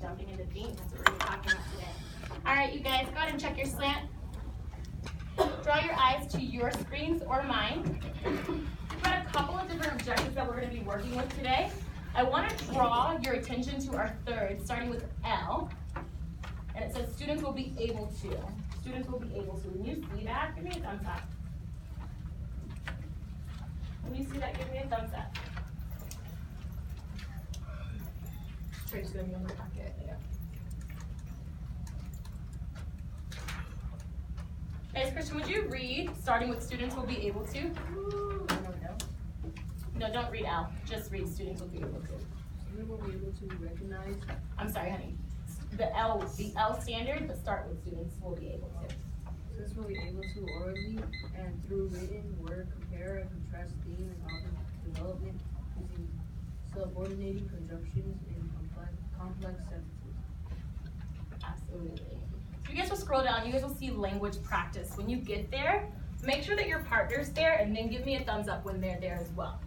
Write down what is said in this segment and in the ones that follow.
Jumping into themes, that's what we're going to be talking about today. All right, you guys, go ahead and check your slant. Draw your eyes to your screens or mine. We've got a couple of different objectives that we're going to be working with today. I want to draw your attention to our third, starting with L. And it says students will be able to. Students will be able to. When you see that, give me a thumbs up. When you see that, give me a thumbs up. Trade's going to be in my pocket. Yeah. Guys, Christian, would you read, starting with students will be able to? No, don't read L. Just read students will be able to. Students will be able to recognize. I'm sorry, honey. The L standard, but start with students will be able to. Students will be able to orally and through written word compare and contrast theme and object development using subordinating conjunctions in complex sentences. Absolutely. So you guys will scroll down, you guys will see language practice. When you get there, make sure that your partner's there and then give me a thumbs up when they're there as well.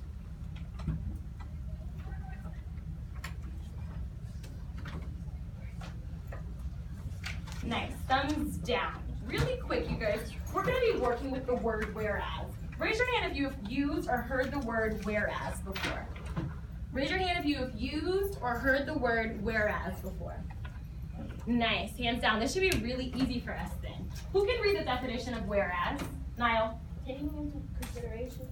Nice, thumbs down. Really quick, you guys, we're gonna be working with the word whereas. Raise your hand if you have used or heard the word whereas before. Raise your hand if you have used or heard the word whereas before. Nice, hands down. This should be really easy for us then. Who can read the definition of whereas? Niall. Taking into consideration.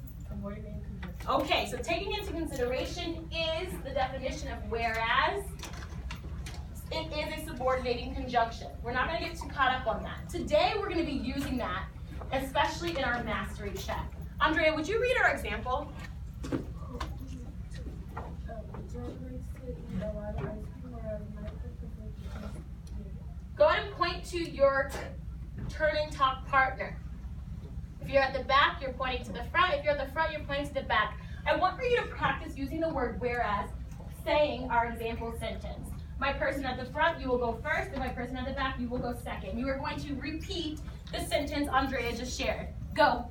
Okay, so taking into consideration is the definition of whereas. It is a subordinating conjunction. We're not going to get too caught up on that. Today we're going to be using that, especially in our mastery check. Andrea, would you read our example? Go ahead and point to your turn and talk partner. If you're at the back, you're pointing to the front. If you're at the front, you're pointing to the back. I want for you to practice using the word whereas, saying our example sentence. My person at the front, you will go first, and my person at the back, you will go second. You are going to repeat the sentence Andrea just shared. Go.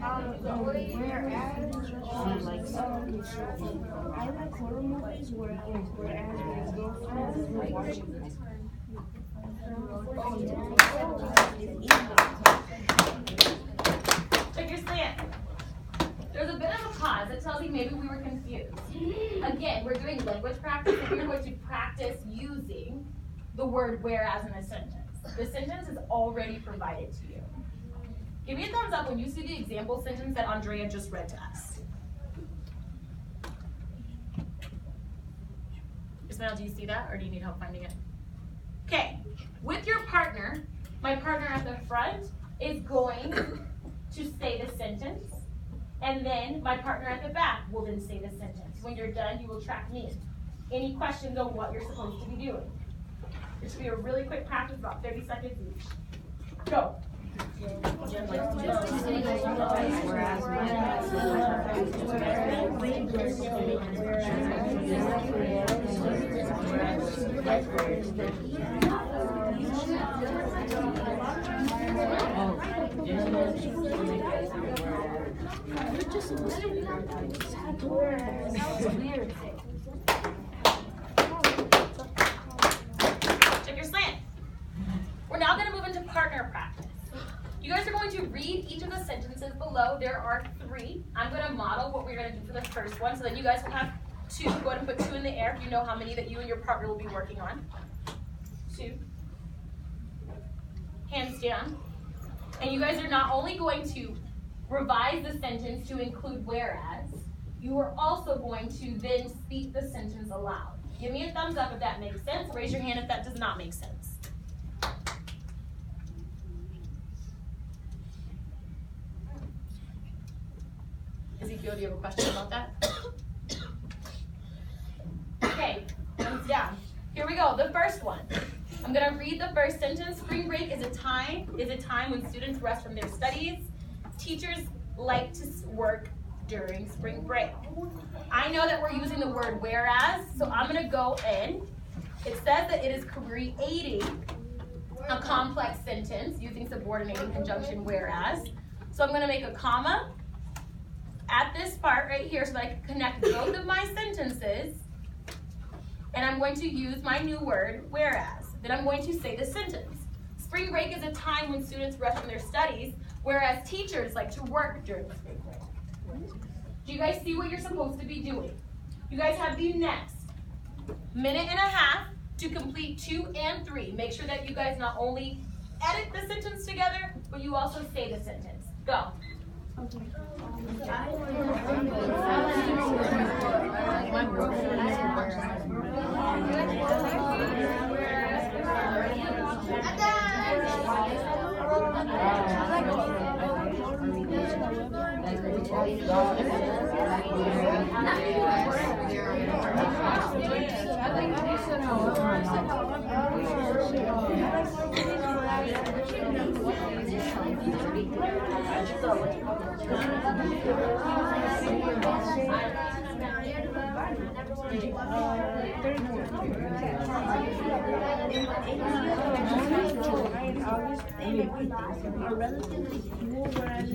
I like horror movies whereas my girlfriend is watching this. Check your slant. There's a bit of a pause that tells you maybe we were confused. Again, we're doing language practice, and we're going to practice using the word whereas in a sentence. The sentence is already provided to you. Give me a thumbs up when you see the example sentence that Andrea just read to us. Ismail, do you see that, or do you need help finding it? Okay, with your partner, my partner at the front is going to say the sentence, and then my partner at the back will then say the sentence. When you're done, you will track me. Any questions on what you're supposed to be doing? It should be a really quick practice, about 30 seconds each. Go. Check your slant. We're now going to move into partner practice. You guys are going to read each of the sentences below. There are 3. I'm going to model what we're going to do for the first one, so then you guys will have 2. Go ahead and put 2 in the air if you know how many that you and your partner will be working on. 2. Hands down. And you guys are not only going to revise the sentence to include whereas, you are also going to then speak the sentence aloud. Give me a thumbs up if that makes sense. Raise your hand if that does not make sense. Ezekiel, do you have a question about that? Okay, thumbs down. Here we go, the first one. I'm gonna read the first sentence. Spring break is a time when students rest from their studies. Teachers like to work during spring break. I know that we're using the word whereas, so I'm gonna go in. It says that it is creating a complex sentence using subordinating conjunction whereas. So I'm gonna make a comma at this part right here so that I can connect both of my sentences. And I'm going to use my new word, whereas. Then I'm going to say the sentence. Spring break is a time when students rush on their studies, whereas teachers like to work during the spring break. Do you guys see what you're supposed to be doing? You guys have the next minute and a half to complete 2 and 3. Make sure that you guys not only edit the sentence together, but you also say the sentence. Go. Are relatively few, whereas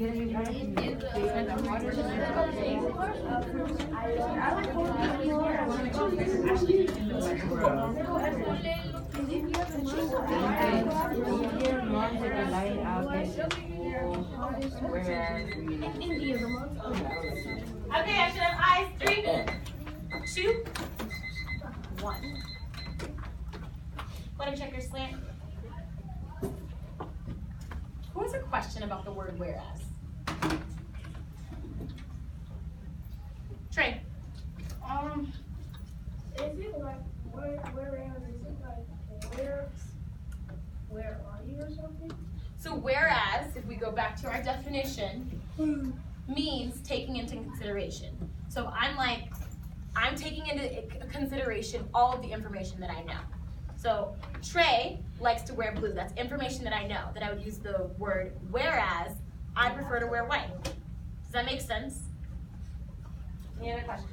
Okay, I should have eyes. 3, 2, 1. Go ahead and check your slant. Who has a question about the word whereas? Trey. Is it like whereas is it like where are you or something? So whereas, if we go back to our definition, means taking into consideration. So I'm taking into consideration all of the information that I know. So Trey likes to wear blue. That's information that I know, that I would use the word whereas I prefer to wear white. Does that make sense? Any other questions?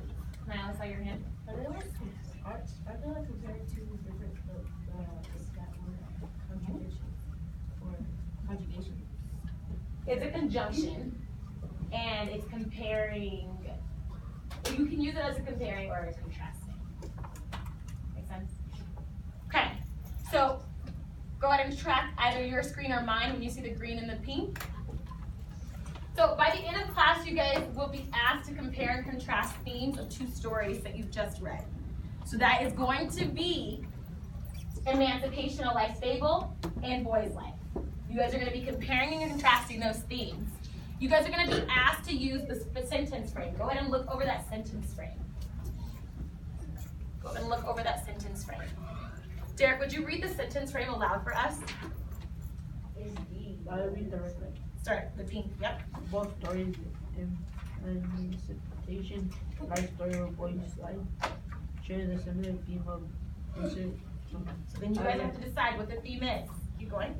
Niall, I saw your hand. Are they like compared to different that word conjugation or conjugation? It's a conjunction, and it's comparing. You can use it as a comparing or as contrasting. Make sense? Okay, so go ahead and track either your screen or mine when you see the green and the pink. So by the end of class, you guys will be asked to compare and contrast themes of 2 stories that you've just read. So that is going to be Emancipation, A Life Fable, and Boy's Life. You guys are going to be comparing and contrasting those themes. You guys are going to be asked to use the sentence frame. Go ahead and look over that sentence frame. Go ahead and look over that sentence frame. Derek, would you read the sentence frame aloud for us? I'll read the rest of it. Start, the pink, yep. Both stories, Emancipation, Life Story of Boy's Life, share the similar theme of insert. So then you guys have to decide what the theme is. Keep going.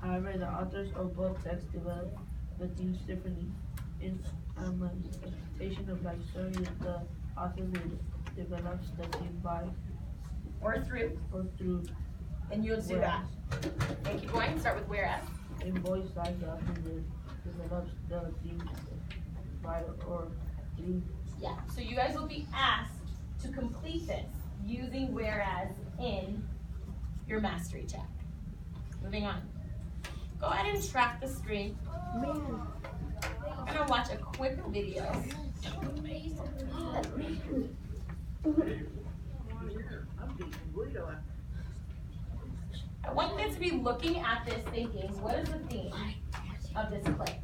However, the authors of both texts develop the themes differently. In Emancipation of Life Story, the author develops the theme by Or through. through. And you'll do that. And keep going. Start with whereas. In Boy's Life, the author develops the theme by or through. Yeah. So you guys will be asked to complete this using whereas in your mastery check. Moving on. Go ahead and track the screen. I'm gonna watch a quick video. I want you guys to be looking at this thinking, what is the theme of this clip?